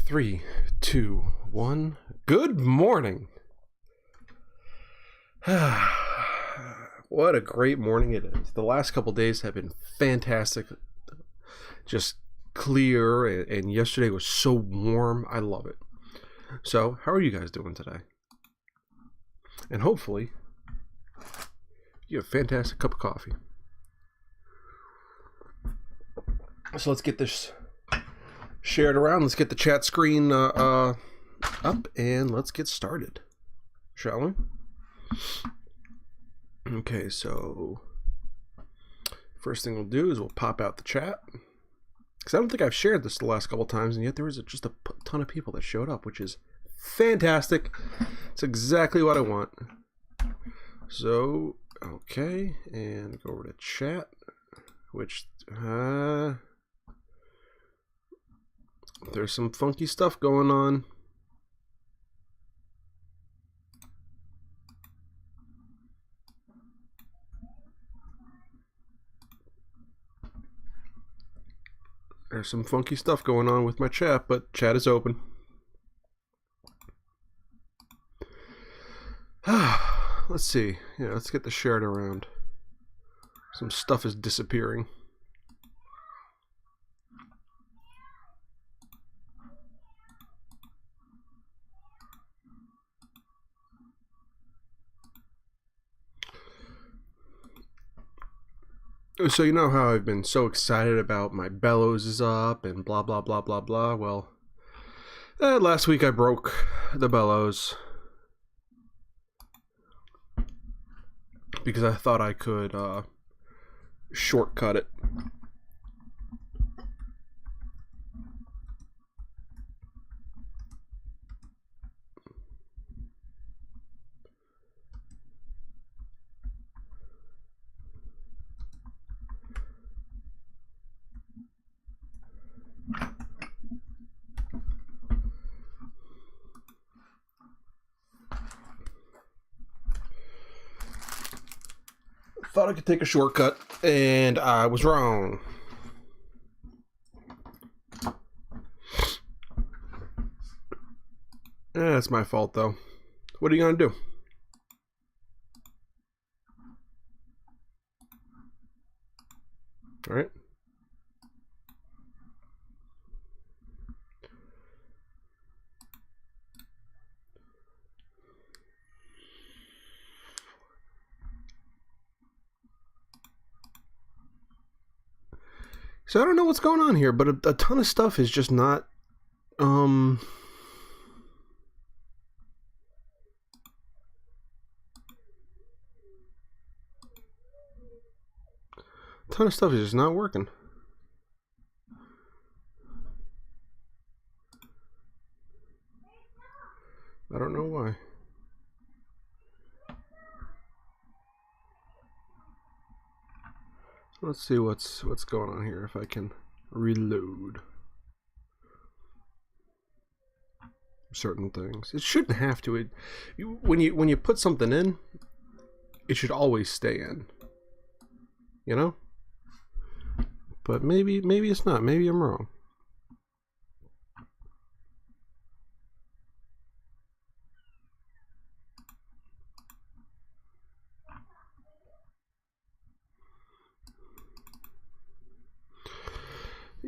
Three, two, one. Good morning. What a great morning it is. The last couple days have been fantastic. Just clear, and yesterday was so warm. I love it. So, how are you guys doing today? And hopefully, you have a fantastic cup of coffee. So let's get this shared around. Let's get the chat screen up, and let's get started, shall we? Okay, so first thing we'll do is we'll pop out the chat, because I don't think I've shared this the last couple times, and yet there was just a ton of people that showed up, which is fantastic. It's exactly what I want. So, okay, and go over to chat, which there's some funky stuff going on. There's some funky stuff going on with my chat, but chat is open. Let's see. Yeah, let's get the shared around. Some stuff is disappearing. So you know how I've been so excited about my bellows is up and blah blah blah blah blah. Well, last week I broke the bellows because I thought I could shortcut it. Thought I could take a shortcut, and I was wrong. That's my fault, though. What are you gonna do? All right. So I don't know what's going on here, but a ton of stuff is just not, a ton of stuff is just not working. I don't know why. Let's see what's going on here, if I can reload certain things. It shouldn't have to. When you put something in, it should always stay in. You know? But maybe it's not. Maybe I'm wrong.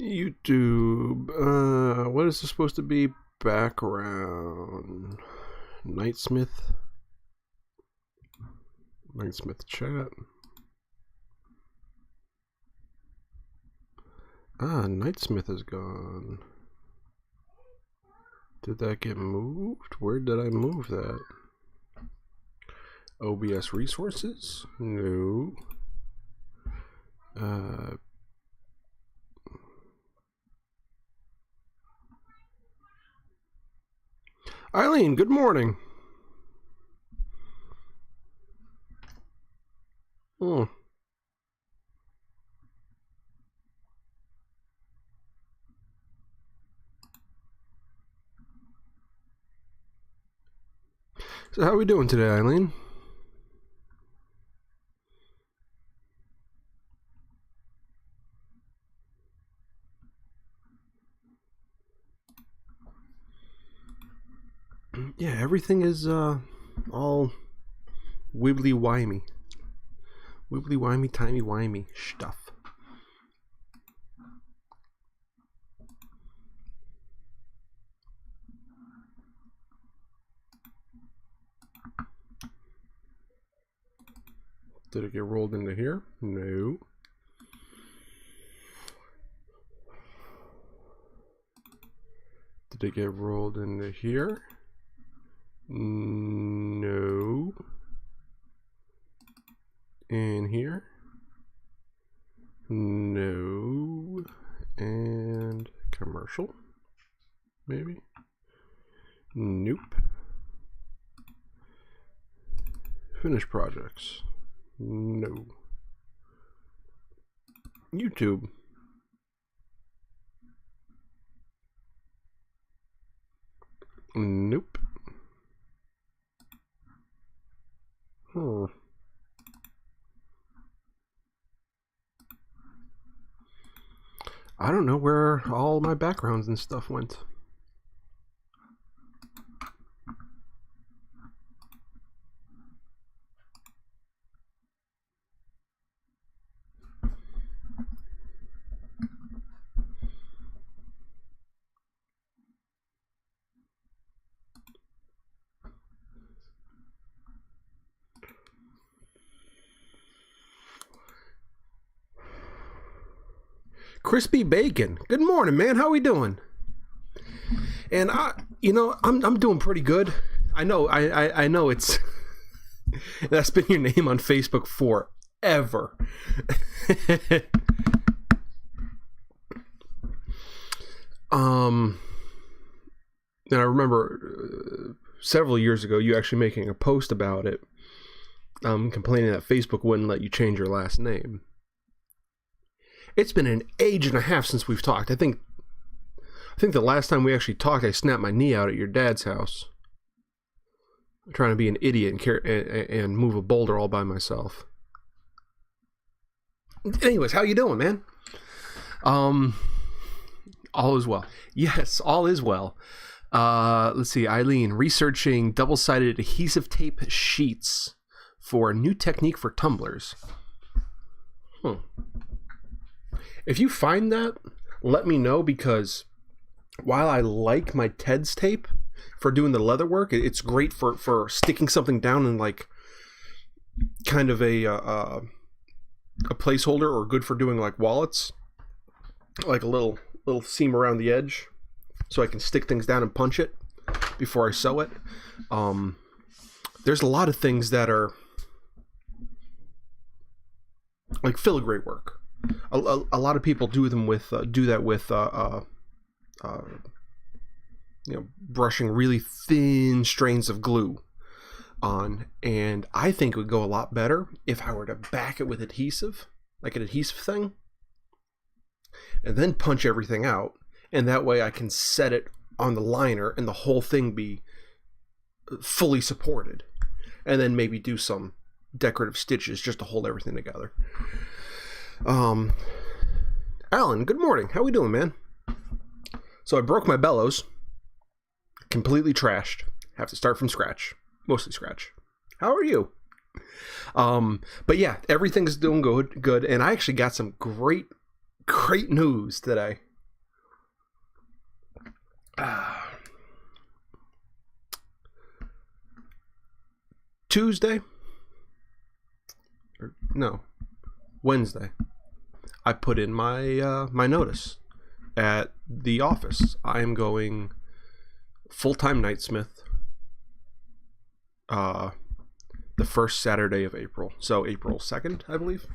YouTube, what is this supposed to be? Background. Knightsmith chat. Knightsmith is gone. Did that get moved? Where did I move that? OBS resources? No. Eileen, good morning. Oh. So how are we doing today, Eileen? Yeah, everything is all wibbly-wimey. Wibbly-wimey, timey-wimey stuff. Did it get rolled into here? No. Did it get rolled into here? No. In here? No. And commercial? Maybe? Nope. Finished projects? No. YouTube? Nope. I don't know where all my backgrounds and stuff went. Crispy Bacon. Good morning, man. How we doing? And I'm doing pretty good. I know it's that's been your name on Facebook forever. And I remember several years ago you actually making a post about it, complaining that Facebook wouldn't let you change your last name. It's been an age and a half since we've talked. I think the last time we actually talked, I snapped my knee out at your dad's house, trying to be an idiot and move a boulder all by myself. Anyways, how you doing, man? All is well. Yes, all is well. Let's see, Eileen, researching double-sided adhesive tape sheets for a new technique for tumblers. If you find that, let me know, because while I like my Ted's tape for doing the leather work, it's great for sticking something down in like kind of a placeholder, or good for doing like wallets, like a little seam around the edge, so I can stick things down and punch it before I sew it. There's a lot of things that are like filigree work. A lot of people do that with brushing really thin strains of glue on, and I think it would go a lot better if I were to back it with adhesive, like an adhesive thing, and then punch everything out, and that way I can set it on the liner and the whole thing be fully supported, and then maybe do some decorative stitches just to hold everything together. Alan, good morning. How we doing, man? So I broke my bellows. Completely trashed. Have to start from scratch. Mostly scratch. How are you? But yeah, everything's doing good. And I actually got some great news today. Wednesday, I put in my my notice at the office. I am going full-time Knightsmith the first Saturday of April. So April 2nd, I believe.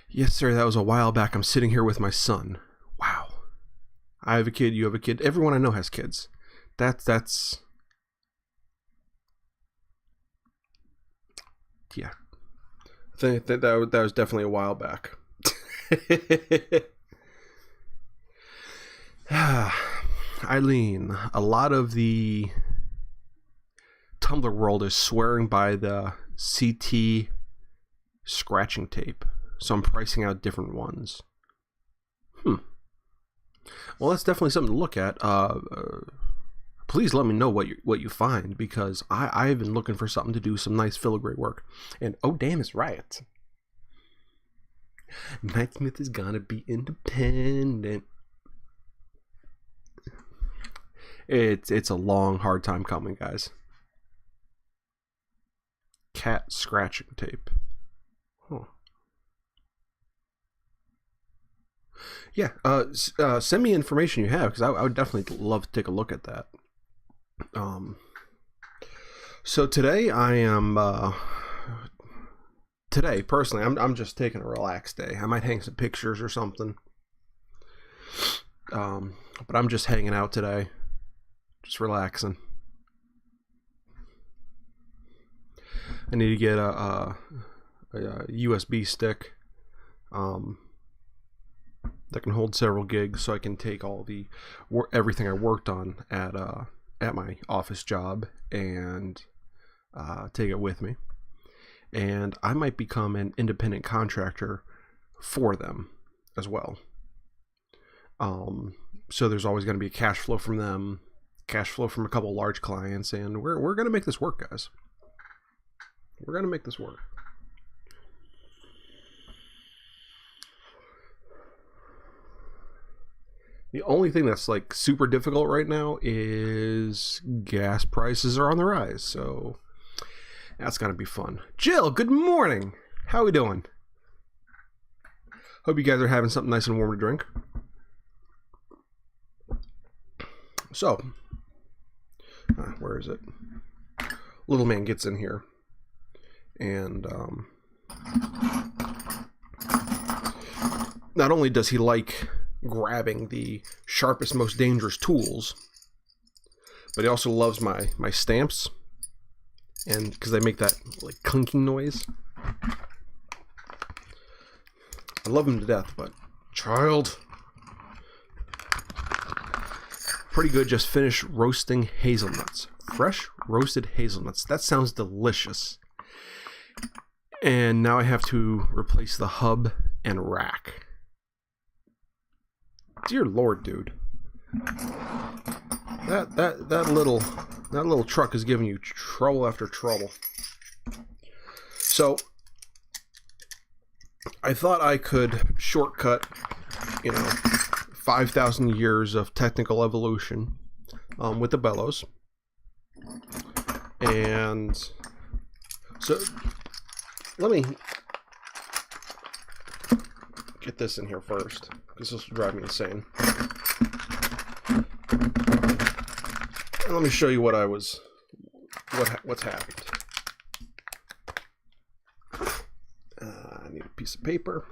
Yes, sir, that was a while back. I'm sitting here with my son. Wow. I have a kid, you have a kid. Everyone I know has kids. That's yeah. I think that was definitely a while back. Eileen, a lot of the Tumblr world is swearing by the CT scratching tape, so I'm pricing out different ones. Well, that's definitely something to look at. Please let me know what you find, because I've been looking for something to do some nice filigree work. And oh damn, it's right. Knightsmith is gonna be independent. It's a long, hard time coming, guys. Cat scratching tape. Huh. Yeah, send me information you have, because I would definitely love to take a look at that. So today I am, today personally, I'm just taking a relaxed day. I might hang some pictures or something. But I'm just hanging out today, just relaxing. I need to get a USB stick that can hold several gigs, so I can take all the everything I worked on at my office job and take it with me. And I might become an independent contractor for them as well. So there's always going to be cash flow from them, cash flow from a couple large clients, and we're going to make this work, guys. We're going to make this work. The only thing that's like super difficult right now is gas prices are on the rise, so that's gonna be fun. Jill, good morning. How are we doing? Hope you guys are having something nice and warm to drink. So, where is it? Little man gets in here, and not only does he like grabbing the sharpest, most dangerous tools, but he also loves my stamps, and because they make that like clinking noise. I love him to death, but child, pretty good. Just finished roasting hazelnuts, fresh roasted hazelnuts. That sounds delicious. And now I have to replace the hub and rack. Dear Lord, dude. That little truck is giving you trouble after trouble. So I thought I could shortcut, 5,000 years of technical evolution with the bellows. And so let me get this in here first, because this will drive me insane. And let me show you what's happened. I need a piece of paper.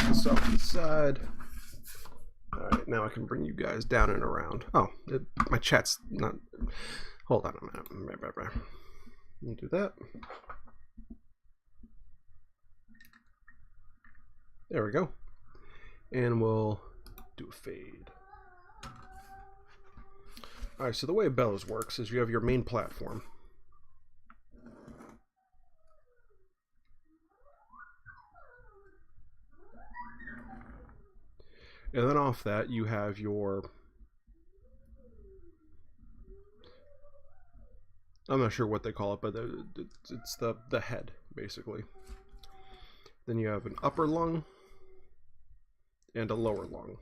This off to the side. Alright, now I can bring you guys down and around. Oh, my chat's not... Hold on a minute. We'll do that. There we go. And we'll do a fade. Alright, so the way bellows works is you have your main platform. And then off that you have your... I'm not sure what they call it, but it's the head, basically. Then you have an upper lung and a lower lung.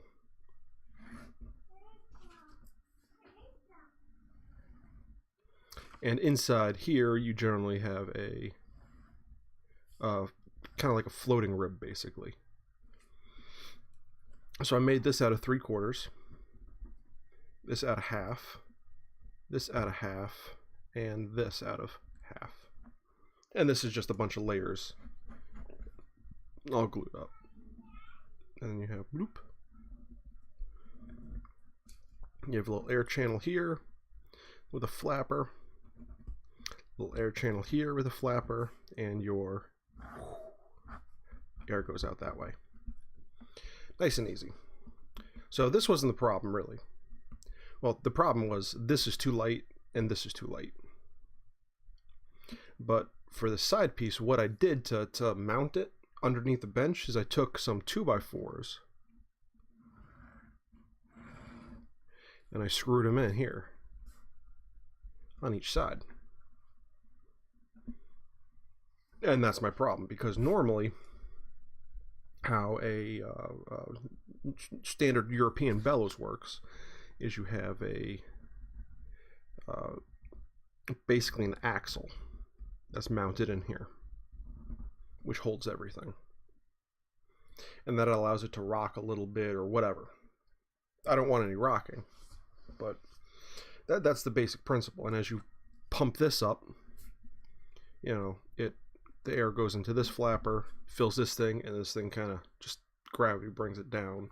And inside here, you generally have a kind of like a floating rib, basically. So I made this out of 3/4, this out of half, this out of half, and this out of half. And this is just a bunch of layers all glued up. And then you have bloop. You have a little air channel here with a flapper, little air channel here with a flapper, and your air goes out that way. Nice and easy. So this wasn't the problem, really. Well, the problem was this is too light and this is too light. But for the side piece, what I did to mount it underneath the bench is I took some 2x4s and I screwed them in here on each side. And that's my problem, because normally how a standard European bellows works is you have a basically an axle that's mounted in here, which holds everything, and that allows it to rock a little bit or whatever. I don't want any rocking, but that's the basic principle. And as you pump this up, you know, the air goes into this flapper, fills this thing, and this thing kind of just gravity brings it down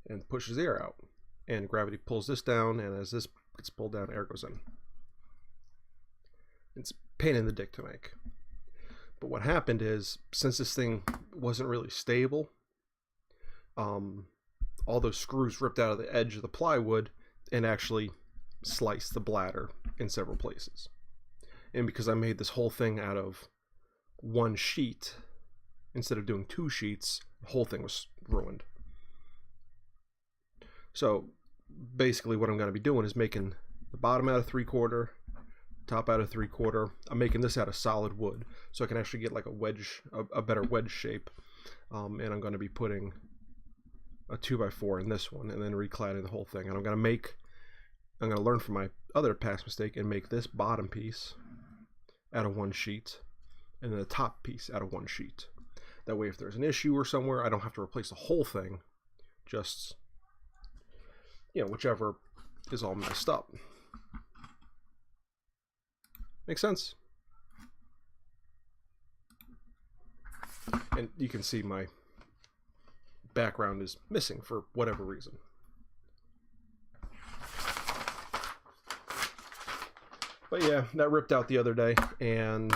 and pushes the air out, and gravity pulls this down, and as this gets pulled down, air goes in. It's a pain in the dick to make. But what happened is, since this thing wasn't really stable, all those screws ripped out of the edge of the plywood and actually sliced the bladder in several places. And because I made this whole thing out of one sheet instead of doing 2 sheets, the whole thing was ruined. So basically what I'm going to be doing is making the bottom out of 3/4, top out of 3/4. I'm making this out of solid wood so I can actually get like a wedge, a better wedge shape. And I'm going to be putting a 2x4 in this one and then recladding the whole thing. And I'm going to learn from my other past mistake and make this bottom piece out of 1 sheet and then the top piece out of 1 sheet. That way if there's an issue or somewhere, I don't have to replace the whole thing, just, you know, whichever is all messed up. Make sense? And you can see my background is missing for whatever reason. But yeah, that ripped out the other day, and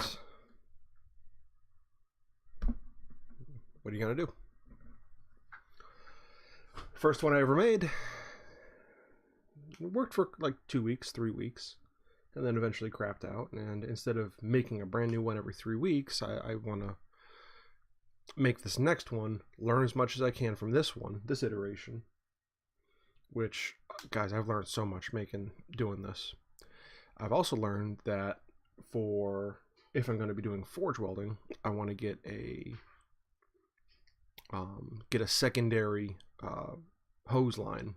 what are you gonna do? First one I ever made. It worked for like 2 weeks, 3 weeks, and then eventually crapped out. And instead of making a brand new one every 3 weeks, I want to make this next one, learn as much as I can from this one, this iteration, which, guys, I've learned so much doing this. I've also learned that if I'm going to be doing forge welding, I want to get a secondary hose line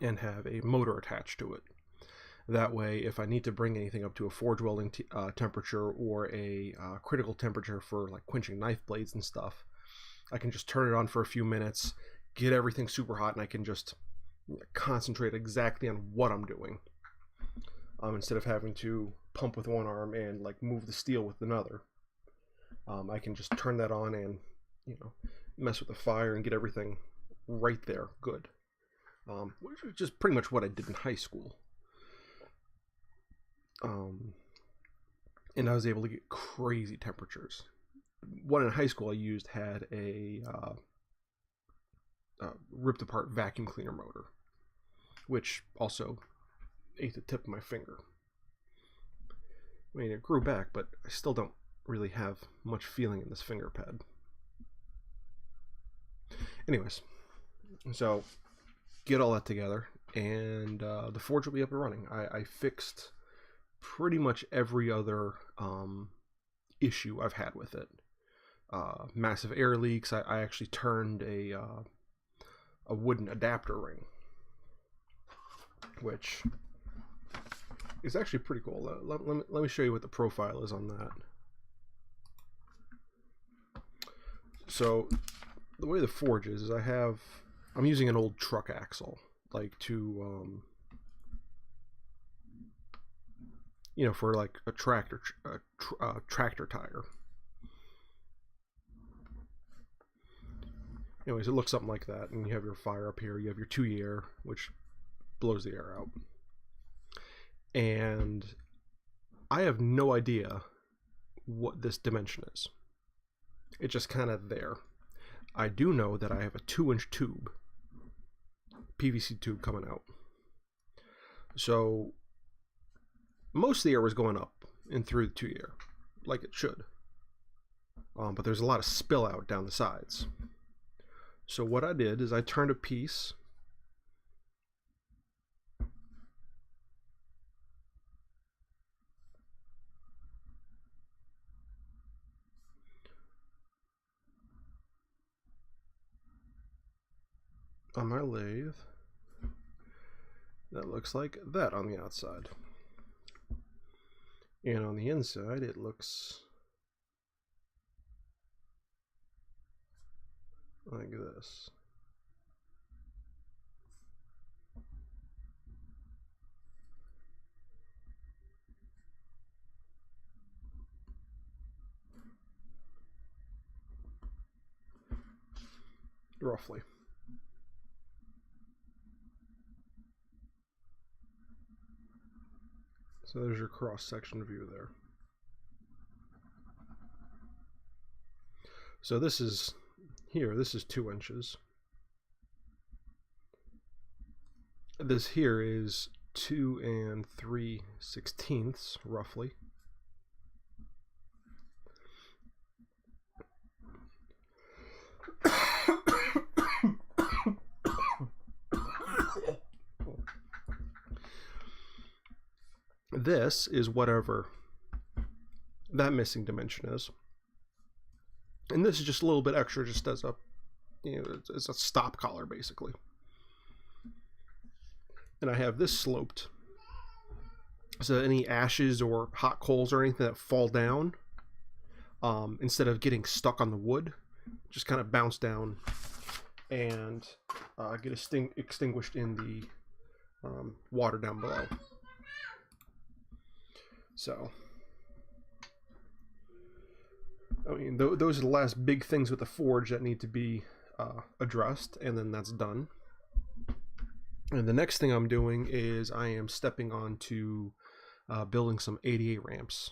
and have a motor attached to it. That way, if I need to bring anything up to a forge welding temperature or a critical temperature for like quenching knife blades and stuff, I can just turn it on for a few minutes, get everything super hot, and I can just concentrate exactly on what I'm doing. Instead of having to pump with one arm and like move the steel with another. I can just turn that on and, you know, mess with the fire and get everything right there good. Which is just pretty much what I did in high school. And I was able to get crazy temperatures. One in high school I used had a ripped apart vacuum cleaner motor, which also ate the tip of my finger. I mean, it grew back, but I still don't really have much feeling in this finger pad. Anyways, so get all that together, and the forge will be up and running. I fixed pretty much every other issue I've had with it. Massive air leaks. I actually turned a wooden adapter ring, which is actually pretty cool. Let me show you what the profile is on that. So the way the forge is I'm using an old truck axle, like to you know, for like a tractor tire. Anyways, it looks something like that, and you have your fire up here. You have your 2-year, which blows the air out. And I have no idea what this dimension is. It's just kind of there. I do know that I have a 2-inch tube, PVC tube coming out. So most of the air was going up and through the 2-year. like it should. But there's a lot of spill out down the sides. So what I did is I turned a piece on my lathe that looks like that on the outside. And on the inside it looks like this. Roughly. So there's your cross-section view there. So this is here, this is 2 inches. This here is 2 3/16 roughly. This is whatever that missing dimension is. And this is just a little bit extra, just as a, you know, as a stop collar basically. And I have this sloped so that any ashes or hot coals or anything that fall down, instead of getting stuck on the wood, just kind of bounce down and get extinguished in the water down below. So, I mean, those are the last big things with the forge that need to be addressed, and then that's done. And the next thing I'm doing is I am stepping on to building some 88 ramps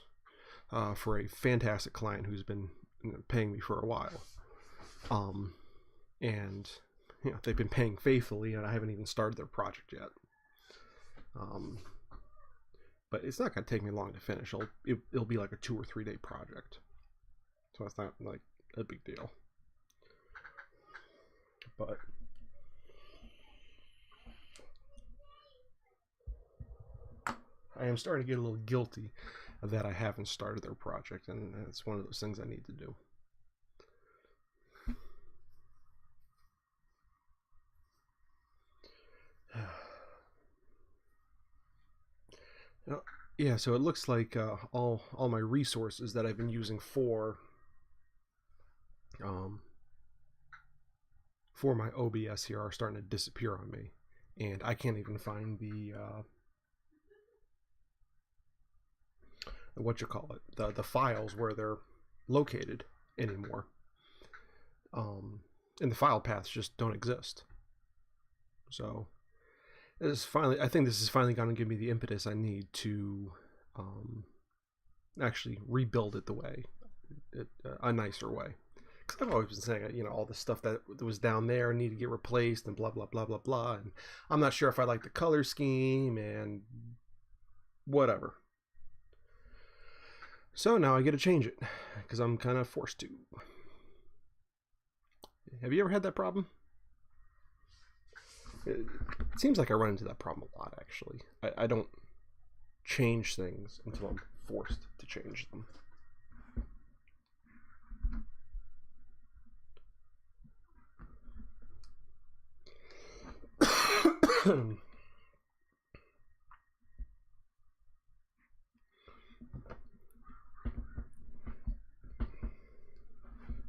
for a fantastic client who's been paying me for a while. And you know, they've been paying faithfully, and I haven't even started their project yet. But it's not going to take me long to finish. It'll be like a 2 or 3 day project. So it's not like a big deal. But I am starting to get a little guilty that I haven't started their project, and it's one of those things I need to do. Yeah, so it looks like all my resources that I've been using for my OBS here are starting to disappear on me, and I can't even find the the files where they're located anymore, and the file paths just don't exist. So I think this is finally going to give me the impetus I need to actually rebuild it a nicer way. Because I've always been saying, you know, all the stuff that was down there need to get replaced and blah blah blah blah blah, and I'm not sure if I like the color scheme and whatever. So now I get to change it because I'm kind of forced to. Have you ever had that problem? It seems like I run into that problem a lot, actually. I don't change things until I'm forced to change them.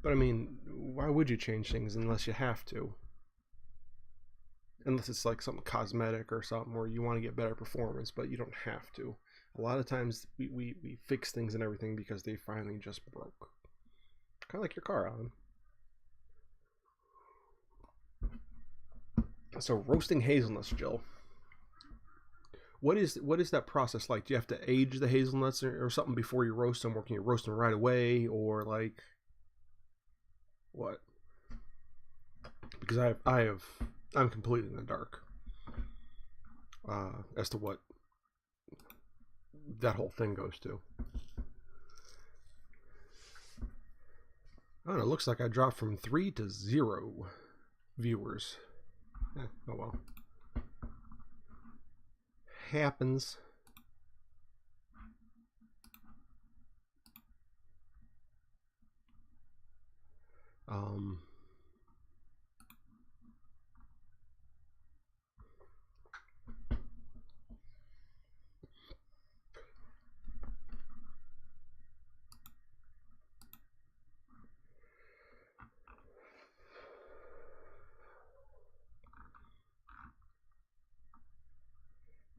But I mean, why would you change things unless you have to? Unless it's like something cosmetic or something where you want to get better performance, but you don't have to. A lot of times we fix things and everything because they finally just broke. Kind of like your car, Alan. So roasting hazelnuts, Jill. What is that process like? Do you have to age the hazelnuts or something before you roast them, or can you roast them right away, or like what? Because I'm completely in the dark as to what that whole thing goes to. Oh, it looks like I dropped from 3 to 0 viewers. Oh well. Happens.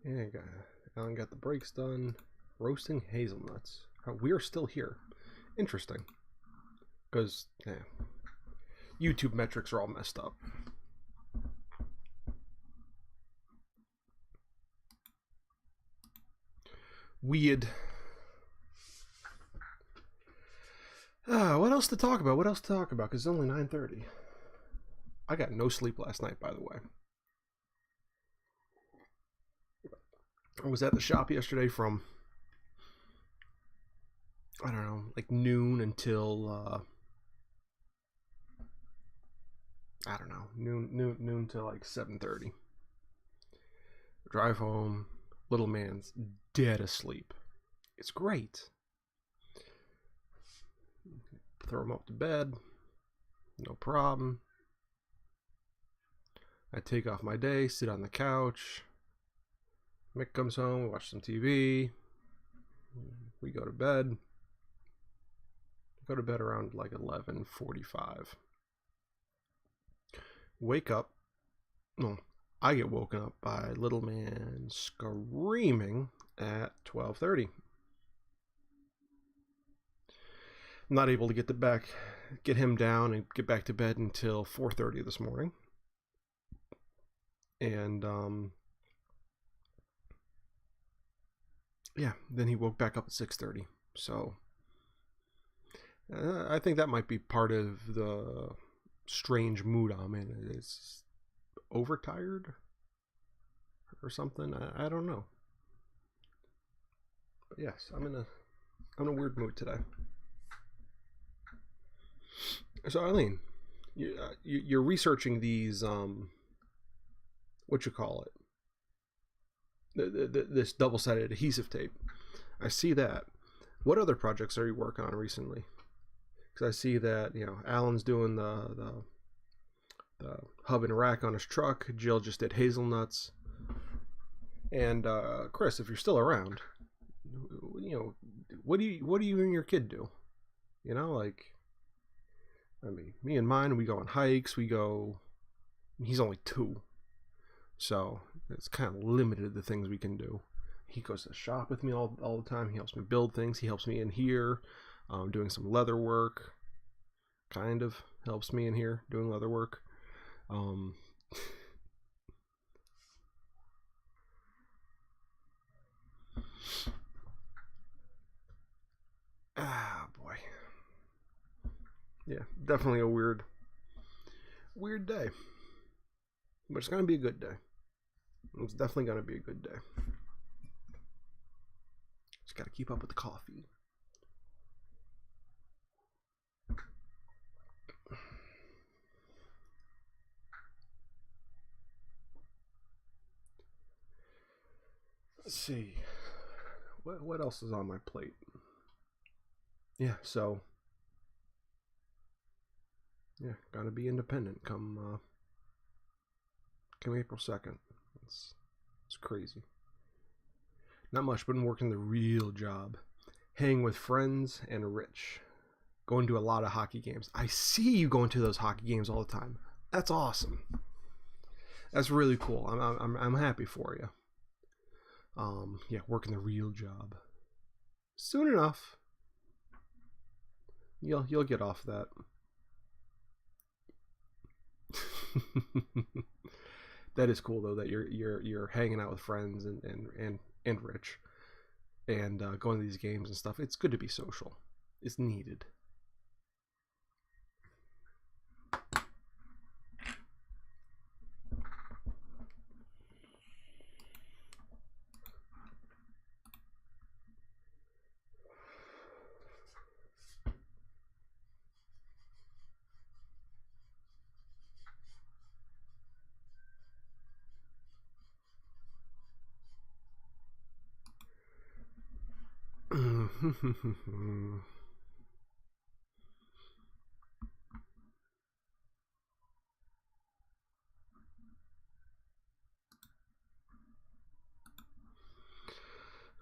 Yeah, Alan got the brakes done. Roasting hazelnuts. We're still here. Interesting. Because, yeah, YouTube metrics are all messed up. Weird. What else to talk about? Because it's only 9:30. I got no sleep last night, by the way. I was at the shop yesterday from, I don't know, like noon until, I don't know, noon till like 7:30. Drive home, little man's dead asleep. It's great. Throw him up to bed, no problem. I take off my day, sit on the couch. Mick comes home, we watch some TV. We go to bed. Go to bed around like 11:45. Wake up. No, I get woken up by little man screaming at 12:30. I'm not able to get him down and get back to bed until 4:30 this morning. And yeah, then he woke back up at 6:30. So I think that might be part of the strange mood I'm in. It's overtired or something. I don't know. But yes, I'm in a weird mood today. So Eileen, you're researching these what you call it? This double-sided adhesive tape. I see that. What other projects are you working on recently? Because I see that, you know, Alan's doing the hub and rack on his truck. Jill just did hazelnuts. And Chris, if you're still around, you know, what do you and your kid do? You know, like, I mean, me and mine, we go on hikes. He's only 2, so it's kind of limited the things we can do. He goes to shop with me all the time. He helps me build things. He helps me in here, doing some leather work. Kind of helps me in here doing leather work. Boy. Yeah, definitely a weird day. But it's going to be a good day. It's definitely going to be a good day. Just got to keep up with the coffee. Let's see. What else is on my plate? Yeah, so yeah, gotta be independent come April 2nd. It's crazy. Not much, been working the real job. Hanging with friends and Rich. Going to a lot of hockey games. I see you going to those hockey games all the time. That's awesome. That's really cool. I'm happy for you. Yeah, working the real job. Soon enough, you'll get off that. That is cool though, that you're hanging out with friends and Rich, and going to these games and stuff. It's good to be social. It's needed.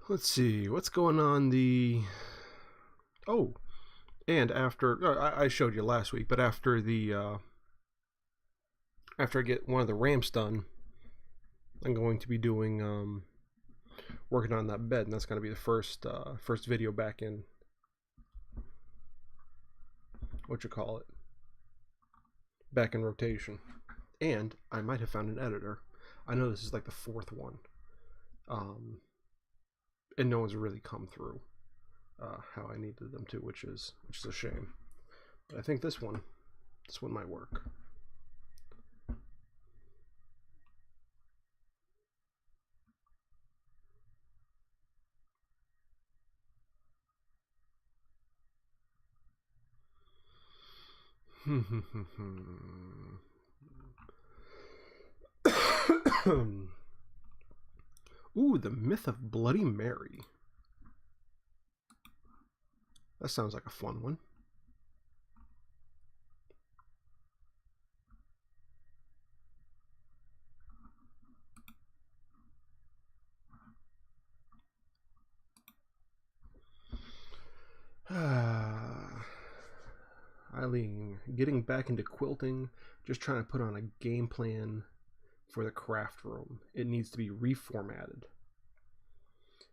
Let's see what's going on. And after I showed you last week, but after after I get one of the ramps done, I'm going to be doing working on that bed, and that's going to be the first video back in back in rotation. And I might have found an editor. I know this is like the fourth one, and no one's really come through how I needed them to, which is a shame. But I think this one might work. Ooh, the Myth of Bloody Mary. That sounds like a fun one. Eileen, getting back into quilting, just trying to put on a game plan for the craft room. It needs to be reformatted.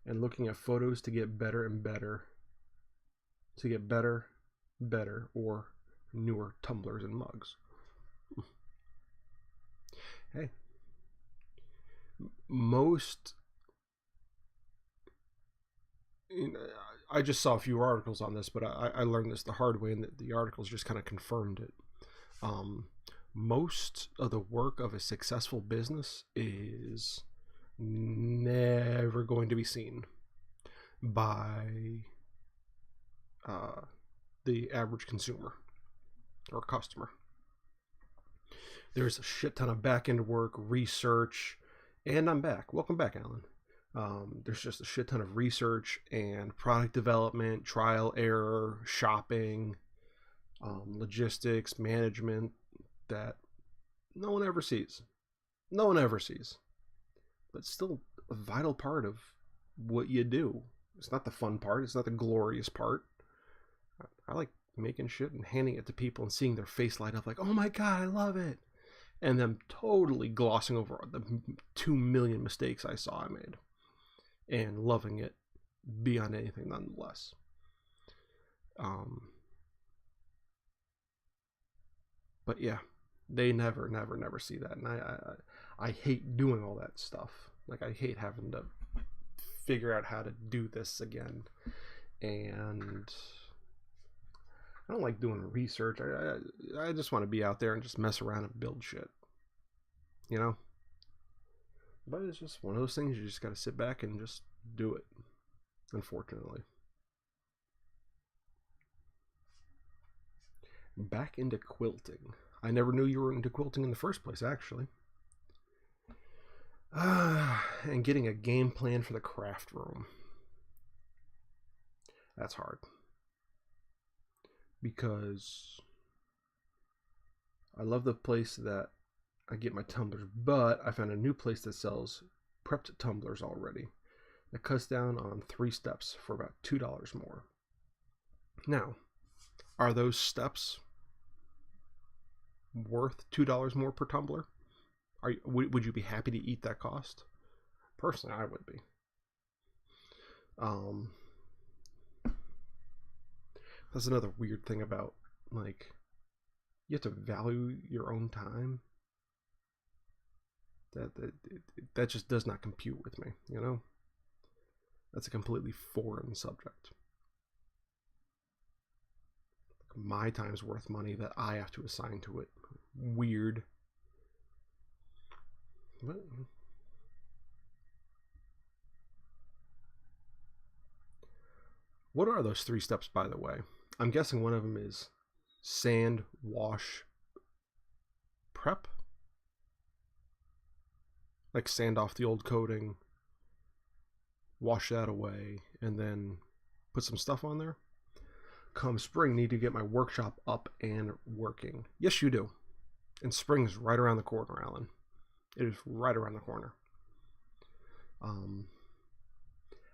And looking at photos to get better and better. To get better, or newer tumblers and mugs. Hey. I just saw a few articles on this, but I learned this the hard way, and the articles just kind of confirmed it. Most of the work of a successful business is never going to be seen by the average consumer or customer. There's a shit ton of back-end work, research, and I'm back. Welcome back, Alan. There's just a shit ton of research and product development, trial, error, shopping, logistics, management that no one ever sees. No one ever sees. But still a vital part of what you do. It's not the fun part. It's not the glorious part. I like making shit and handing it to people and seeing their face light up like, oh my God, I love it. And them totally glossing over the 2 million mistakes I saw I made. And loving it beyond anything nonetheless. But yeah, they never see that. And I hate doing all that stuff. Like, I hate having to figure out how to do this again. And I don't like doing research. I just want to be out there and just mess around and build shit. You know? But it's just one of those things you just got to sit back and just do it, unfortunately. Back into quilting. I never knew you were into quilting in the first place, actually. And getting a game plan for the craft room. That's hard. Because I love the place that I get my tumblers, but I found a new place that sells prepped tumblers already. That cuts down on 3 steps for about $2 more. Now, are those steps worth $2 more per tumbler? Would you be happy to eat that cost? Personally, I would be. That's another weird thing about, like, you have to value your own time. That just does not compute with me, you know? That's a completely foreign subject. My time's worth money that I have to assign to it. Weird. But what are those 3 steps, by the way? I'm guessing one of them is sand, wash, prep. Like sand off the old coating, wash that away, and then put some stuff on there. Come spring, need to get my workshop up and working. Yes, you do. And spring is right around the corner, Alan. It is right around the corner.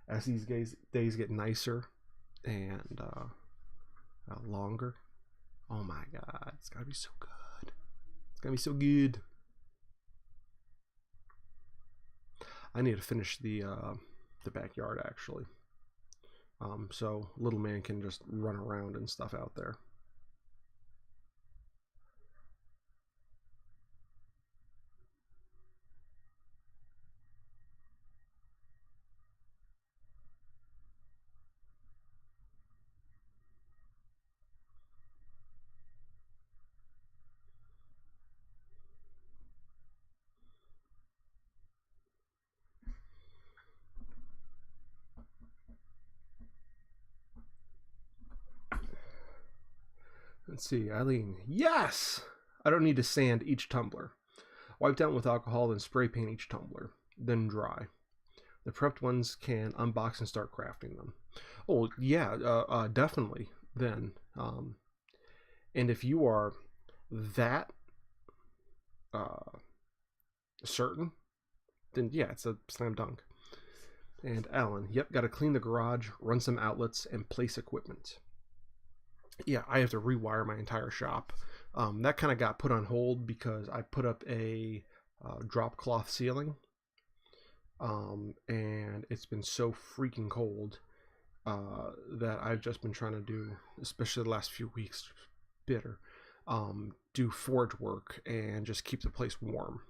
As these days get nicer and longer, oh my God, it's gotta be so good. It's gonna be so good. I need to finish the backyard actually, so little man can just run around and stuff out there. Let's see, Eileen. Yes! I don't need to sand each tumbler. Wipe down with alcohol, then spray paint each tumbler, then dry. The prepped ones can unbox and start crafting them. Oh, yeah, definitely then. And if you are that certain, then yeah, it's a slam dunk. And Alan, yep, got to clean the garage, run some outlets, and place equipment. Yeah, I have to rewire my entire shop. That kind of got put on hold because I put up a drop cloth ceiling, and it's been so freaking cold that I've just been trying to do, especially the last few weeks, bitter, do forge work and just keep the place warm.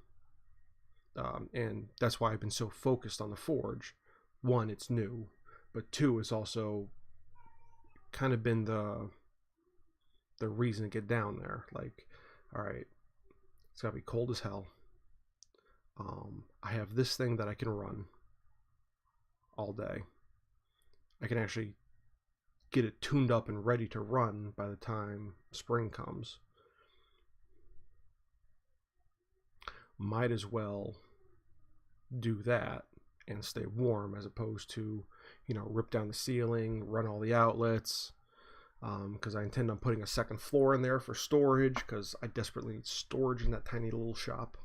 And that's why I've been so focused on the forge. One, it's new, but two, it's also kind of been the reason to get down there. Like, all right, it's gotta be cold as hell. I have this thing that I can run all day. I can actually get it tuned up and ready to run by the time spring comes. Might as well do that and stay warm as opposed to, you know, rip down the ceiling, run all the outlets, because I intend on putting a second floor in there for storage because I desperately need storage in that tiny little shop.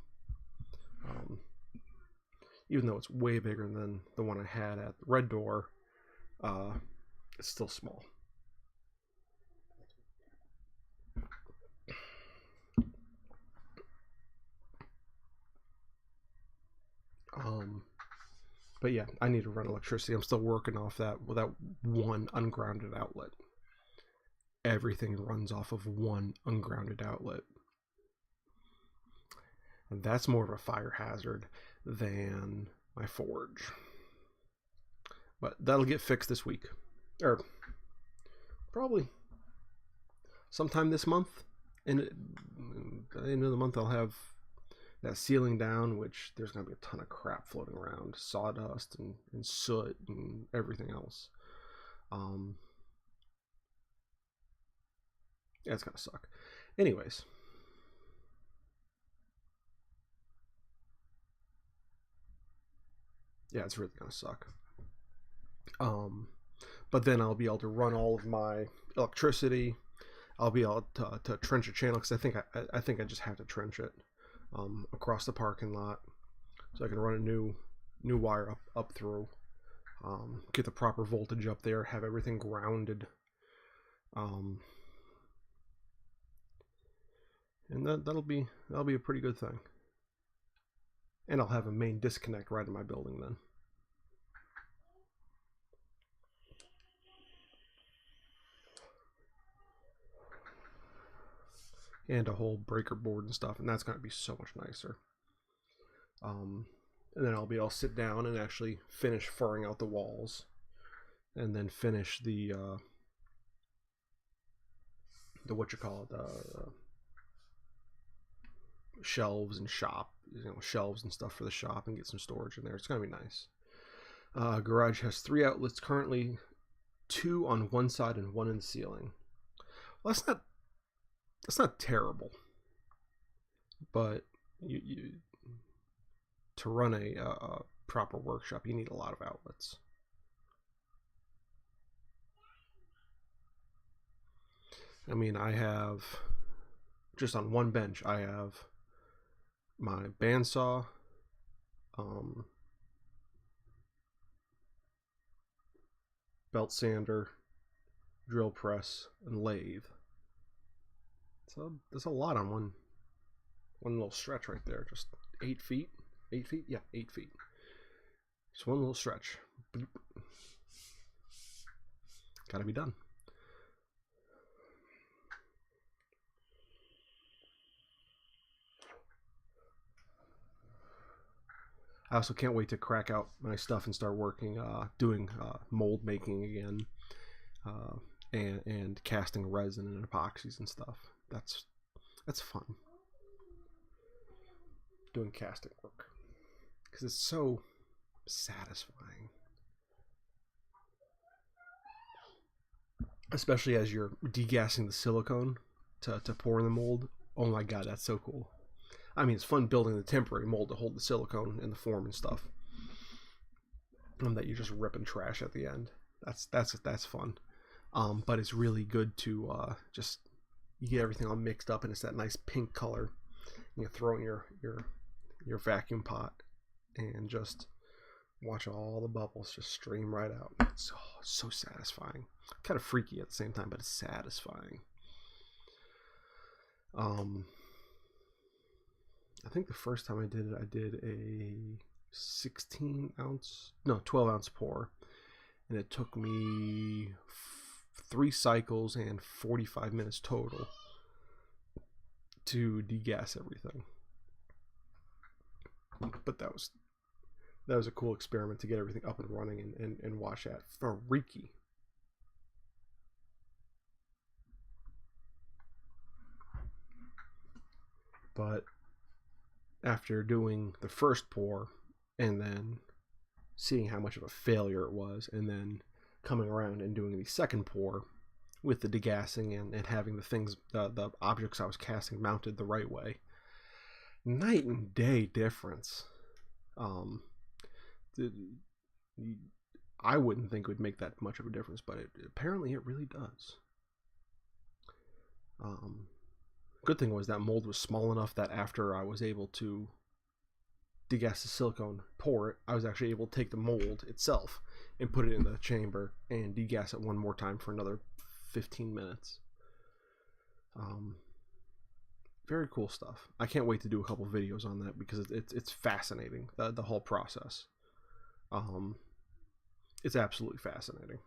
Even though it's way bigger than the one I had at the Red Door, it's still small. But yeah, I need to run electricity. I'm still working off that without one ungrounded outlet. Everything runs off of one ungrounded outlet. And that's more of a fire hazard than my forge. But that'll get fixed this week. Or probably sometime this month. And at the end of the month I'll have that ceiling down, which there's going to be a ton of crap floating around. Sawdust and soot and everything else. Yeah, it's going to suck. Anyways. Yeah, it's really going to suck. But then I'll be able to run all of my electricity. I'll be able to trench a channel because I think I just have to trench it across the parking lot, so I can run a new wire up through, get the proper voltage up there, have everything grounded, and that'll be a pretty good thing. And I'll have a main disconnect right in my building then. And a whole breaker board and stuff, and that's going to be so much nicer. And then I'll be able to sit down and actually finish furring out the walls, and then finish the shelves and shelves and stuff for the shop, and get some storage in there. It's going to be nice. Garage has 3 outlets currently, 2 on one side and 1 in the ceiling. Well, that's not terrible, but you to run a proper workshop, you need a lot of outlets. I mean, I have, just on one bench, I have my bandsaw, belt sander, drill press, and lathe. So there's a lot on one little stretch right there. Just 8 feet. 8 feet? Yeah, 8 feet. Just one little stretch. Boop. Gotta be done. I also can't wait to crack out my stuff and start working, doing mold making again, and casting resin and epoxies and stuff. That's fun. Doing casting work because it's so satisfying, especially as you're degassing the silicone to pour in the mold. Oh my god, that's so cool. I mean, it's fun building the temporary mold to hold the silicone in the form and stuff, that you just rip and trash at the end. That's fun. But it's really good to just, you get everything all mixed up and it's that nice pink color. And you throw in your vacuum pot and just watch all the bubbles just stream right out. It's so satisfying. Kind of freaky at the same time, but it's satisfying. I think the first time I did a 12 ounce pour, and it took me 3 cycles and 45 minutes total to degas everything. But that was a cool experiment to get everything up and running and watch that freaky. But after doing the first pour and then seeing how much of a failure it was, and then coming around and doing the second pour with the degassing and having the things, the objects I was casting mounted the right way, night and day difference. I wouldn't think it would make that much of a difference, but apparently it really does. Good thing was that mold was small enough that after I was able to degas the silicone, pour it, I was actually able to take the mold itself and put it in the chamber and degas it one more time for another 15 minutes. Very cool stuff. I can't wait to do a couple videos on that because it's fascinating, the whole process. It's absolutely fascinating.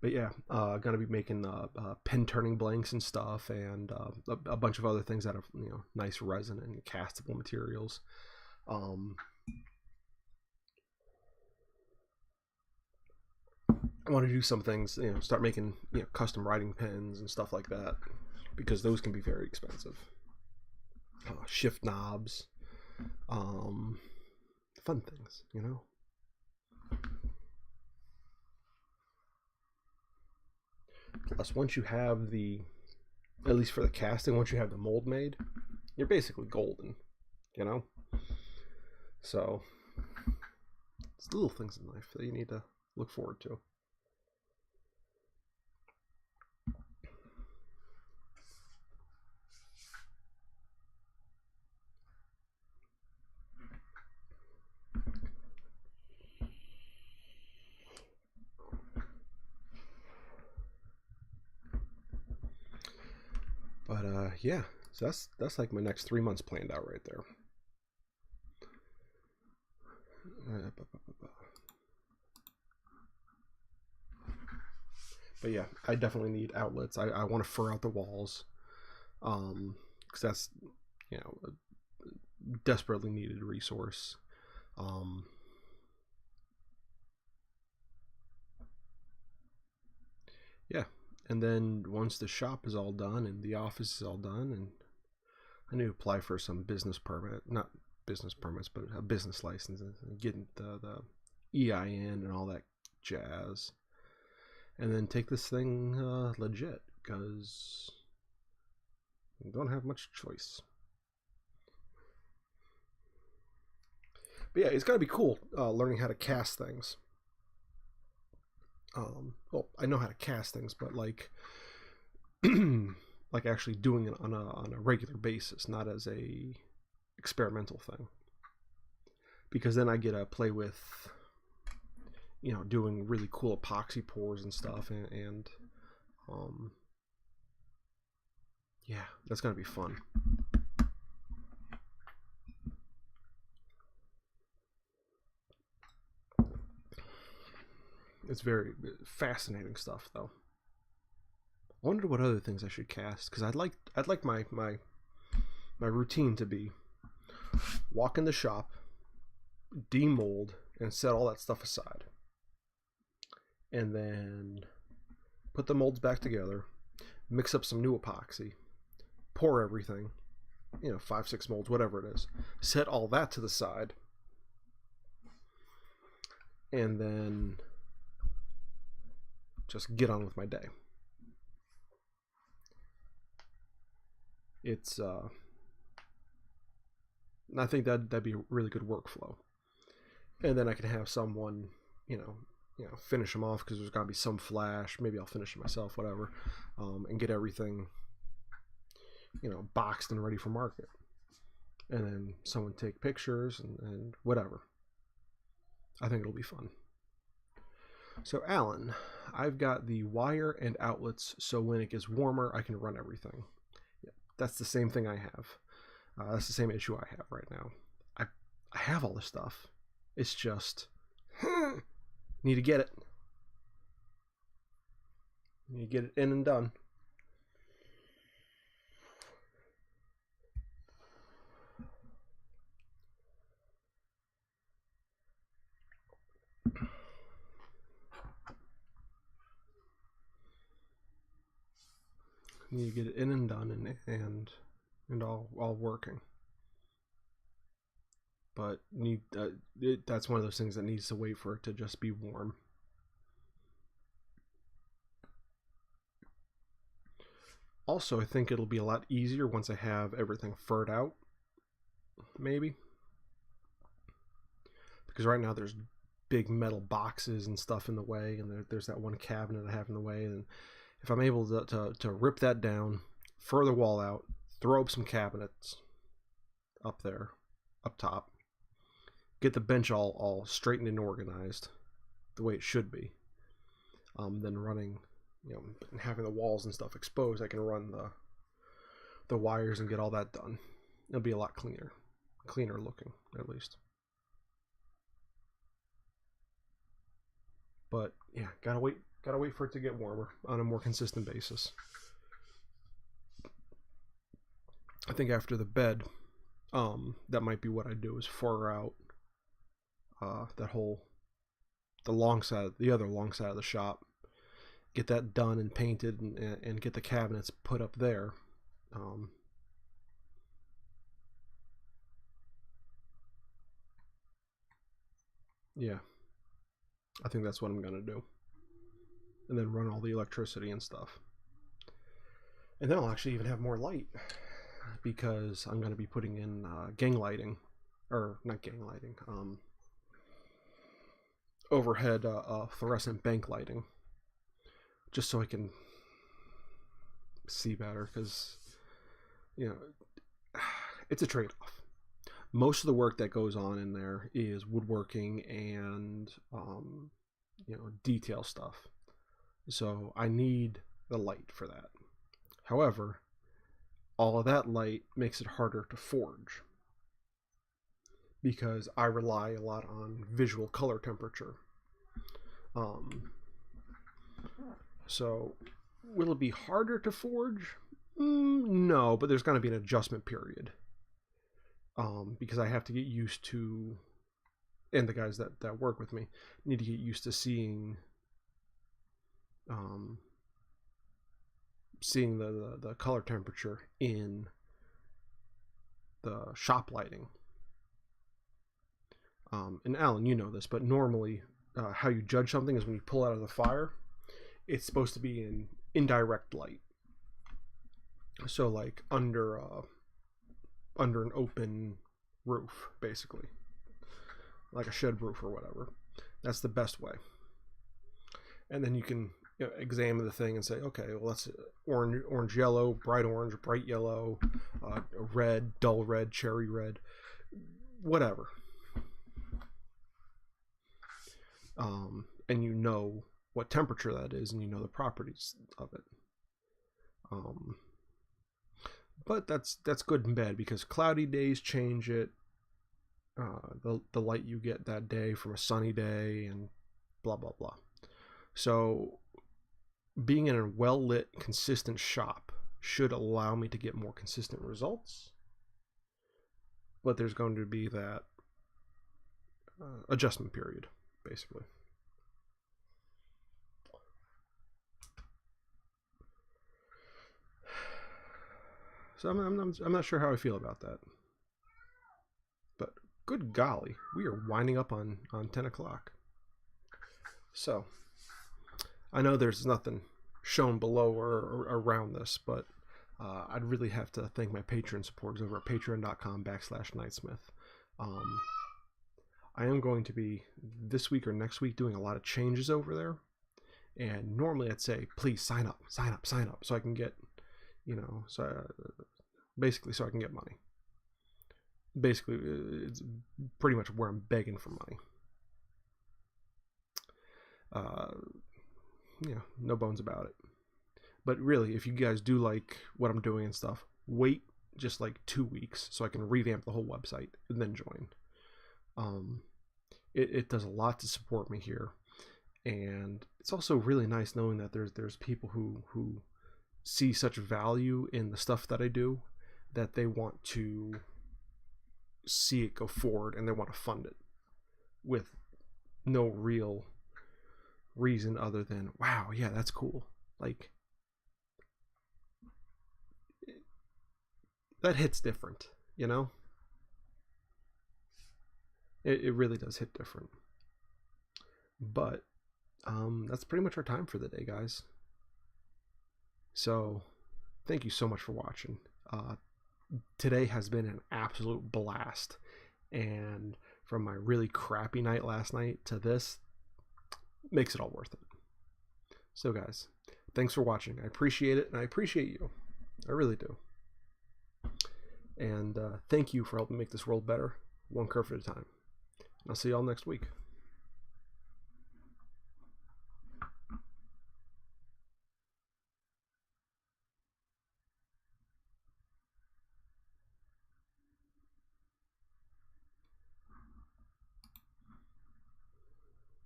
But yeah, gonna be making pen turning blanks and stuff, and a bunch of other things out of nice resin and castable materials. I want to do some things, start making custom writing pens and stuff like that, because those can be very expensive. Shift knobs, fun things, Plus, once you have at least for the casting, once you have the mold made, you're basically golden, So, it's the little things in life that you need to look forward to. But yeah, so that's like my next 3 months planned out right there. But yeah, I definitely need outlets. I want to fur out the walls, because that's a desperately needed resource. Yeah, and then once the shop is all done and the office is all done, and I need to apply for some business permit, not business permits, but a business license, and get the EIN and all that jazz, and then take this thing legit, because you don't have much choice. But yeah, it's gotta be cool learning how to cast things. Well, I know how to cast things, but like like actually doing it on a regular basis, not as a experimental thing. Because then I get to play with, you know, doing really cool epoxy pours and stuff, and yeah, that's gonna be fun. It's very fascinating stuff, though. I wonder what other things I should cast, because I'd like my routine to be walk in the shop, demold, and set all that stuff aside, and then put the molds back together, mix up some new epoxy, pour everything, you know, 5-6 molds, whatever it is, set all that to the side, and then just get on with my day. It's I think that'd be a really good workflow, and then I can have someone, you know, finish them off, because there's got to be some flash. Maybe I'll finish it myself, whatever, and get everything, you know, boxed and ready for market, and then someone take pictures and whatever. I think it'll be fun. So Alan, I've got the wire and outlets, so when it gets warmer, I can run everything. Yeah, that's the same thing I have. That's the same issue I have right now. I have all this stuff. It's just need to get it. Need to get it in and done. Need to get it in and done, and all working. But that's one of those things that needs to wait for it to just be warm. Also, I think it'll be a lot easier once I have everything furred out, maybe. Because right now there's big metal boxes and stuff in the way, and there's that one cabinet I have in the way, and if I'm able to rip that down, fur the wall out, throw up some cabinets up there, up top, get the bench all straightened and organized the way it should be, then running, you know, and having the walls and stuff exposed, I can run the wires and get all that done. It'll be a lot cleaner looking, at least. But yeah, gotta wait for it to get warmer on a more consistent basis. I think after the bed, that might be what I do, is fur out the other long side of the shop, get that done and painted, and get the cabinets put up there. Yeah, I think that's what I'm gonna do, and then run all the electricity and stuff, and then I'll actually even have more light, because I'm gonna be putting in gang lighting, or not gang lighting, overhead fluorescent bank lighting, just so I can see better, because, you know, it's a trade-off. Most of the work that goes on in there is woodworking and you know, detail stuff, so I need the light for that. However, all of that light makes it harder to forge, because I rely a lot on visual color temperature. So will it be harder to forge? No, but there's going to be an adjustment period, because I have to get used to, and the guys that work with me need to get used to seeing the color temperature in the shop lighting. And Alan, you know this, but normally how you judge something is when you pull out of the fire, it's supposed to be in indirect light. So like under an open roof, basically. like a shed roof or whatever. That's the best way. And then you can examine the thing and say, okay, well, that's orange, yellow, bright yellow, red, dull red, cherry red, whatever. And you know what temperature that is, and you know the properties of it. But that's good and bad, because cloudy days change it. The light you get that day from a sunny day, and blah blah blah. So being in a well-lit, consistent shop should allow me to get more consistent results, but there's going to be that adjustment period, basically. So I'm not sure how I feel about that. But good golly, we are winding up on 10 o'clock. So I know there's nothing shown below or around this, but I'd really have to thank my Patreon supporters over at patreon.com/Knightsmith. I am going to be this week or next week doing a lot of changes over there, and normally I'd say, please sign up, so I can get, basically so I can get money. Basically, it's pretty much where I'm begging for money. No bones about it. But really, if you guys do like what I'm doing and stuff, wait just like 2 weeks so I can revamp the whole website and then join. It does a lot to support me here, and it's also really nice knowing that there's people who see such value in the stuff that I do that they want to see it go forward, and they want to fund it with no real reason other than, wow, yeah, that's cool. Like, that hits different, it really does hit different. But that's pretty much our time for the day, guys. So thank you so much for watching. Today has been an absolute blast, and from my really crappy night last night to this, makes it all worth it. So guys, thanks for watching. I appreciate it, and I appreciate you. I really do. And thank you for helping make this world better, one kerf at a time. And I'll see y'all next week.